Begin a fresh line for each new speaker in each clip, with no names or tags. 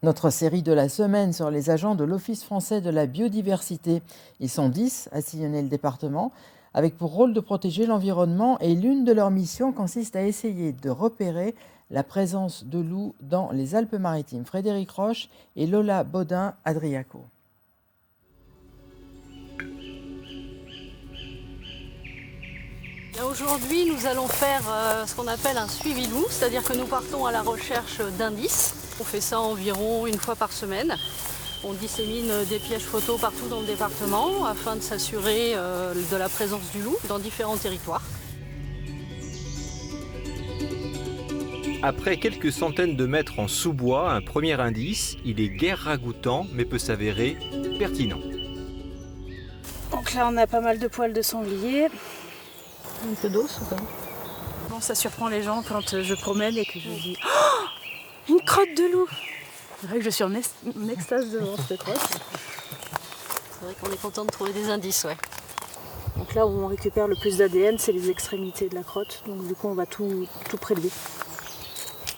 Notre série de la semaine sur les agents de l'Office français de la biodiversité. Ils sont 10 à sillonner le département, avec pour rôle de protéger l'environnement, et l'une de leurs missions consiste à essayer de repérer la présence de loups dans les Alpes-Maritimes. Frédéric Roche et Lola Baudin-Adriaco.
Aujourd'hui, nous allons faire ce qu'on appelle un suivi loup, c'est-à-dire que nous partons à la recherche d'indices. On fait ça environ une fois par semaine. On dissémine des pièges photos partout dans le département afin de s'assurer de la présence du loup dans différents territoires.
Après quelques centaines de mètres en sous-bois, un premier indice, il est guère ragoûtant mais peut s'avérer pertinent.
Donc là on a pas mal de poils de sanglier.
Un peu d'os ou pas?
Bon, ça surprend les gens quand je promène et que je dis oh, une crotte de loup. C'est vrai que je suis en extase devant cette crotte.
C'est vrai qu'on est content de trouver des indices, ouais.
Donc là où on récupère le plus d'ADN, c'est les extrémités de la crotte. Donc du coup on va tout prélever.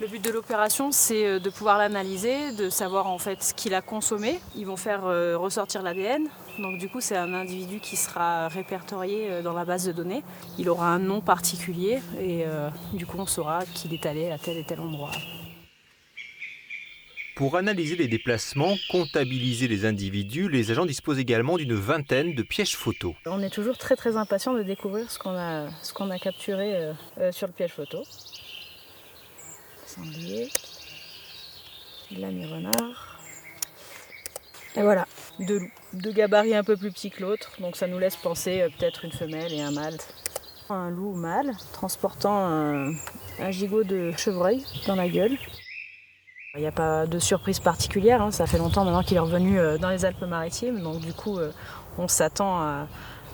Le but de l'opération, c'est de pouvoir l'analyser, de savoir en fait ce qu'il a consommé. Ils vont faire ressortir l'ADN. Donc du coup, c'est un individu qui sera répertorié dans la base de données. Il aura un nom particulier et du coup, on saura qu'il est allé à tel et tel endroit.
Pour analyser les déplacements, comptabiliser les individus, les agents disposent également d'une vingtaine de pièges photos.
On est toujours très très impatient de découvrir ce qu'on a capturé sur le piège photo. Sanglier, l'ami-renard, et voilà, deux loups, deux gabarits un peu plus petits que l'autre, donc ça nous laisse penser peut-être une femelle et un mâle. Un loup mâle transportant un gigot de chevreuil dans la gueule. Il n'y a pas de surprise particulière, ça fait longtemps maintenant qu'il est revenu dans les Alpes-Maritimes, donc du coup on s'attend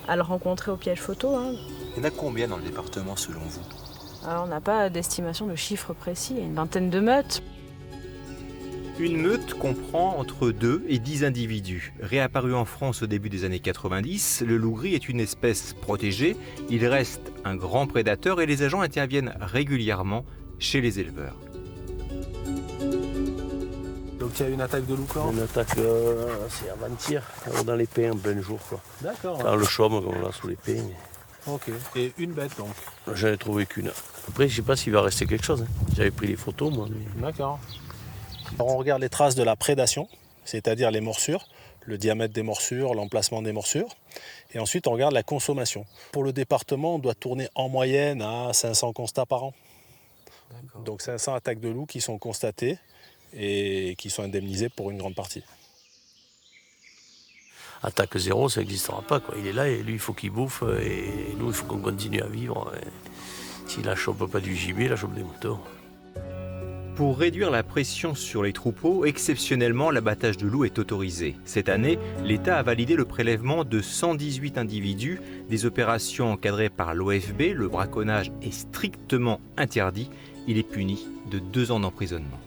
à le rencontrer au piège photo.
Il y en a combien dans le département selon vous ?
Alors, on n'a pas d'estimation de chiffres précis, il y a une vingtaine de meutes.
Une meute comprend entre 2 et 10 individus. Réapparu en France au début des années 90, le loup gris est une espèce protégée. Il reste un grand prédateur et les agents interviennent régulièrement chez les éleveurs.
Donc il y a une attaque de loup quand ?
Une attaque, c'est avant-hier, dans les pins en plein jour. Quoi.
D'accord.
Dans le chaume, comme là, sous les pins.
Ok. Et une bête donc ?
J'en ai trouvé qu'une. Après, je ne sais pas s'il va rester quelque chose. J'avais pris les photos, moi. Mais...
D'accord. Alors on regarde les traces de la prédation, c'est-à-dire les morsures, le diamètre des morsures, l'emplacement des morsures. Et ensuite, on regarde la consommation. Pour le département, on doit tourner en moyenne à 500 constats par an. D'accord. Donc 500 attaques de loups qui sont constatées et qui sont indemnisées pour une grande partie.
Attaque zéro, ça n'existera pas. Quoi. Il est là et lui, il faut qu'il bouffe et nous, il faut qu'on continue à vivre. S'il ne chope pas du gibier, il chope des moutons.
Pour réduire la pression sur les troupeaux, exceptionnellement, l'abattage de loups est autorisé. Cette année, l'État a validé le prélèvement de 118 individus, des opérations encadrées par l'OFB. Le braconnage est strictement interdit. Il est puni de 2 ans d'emprisonnement.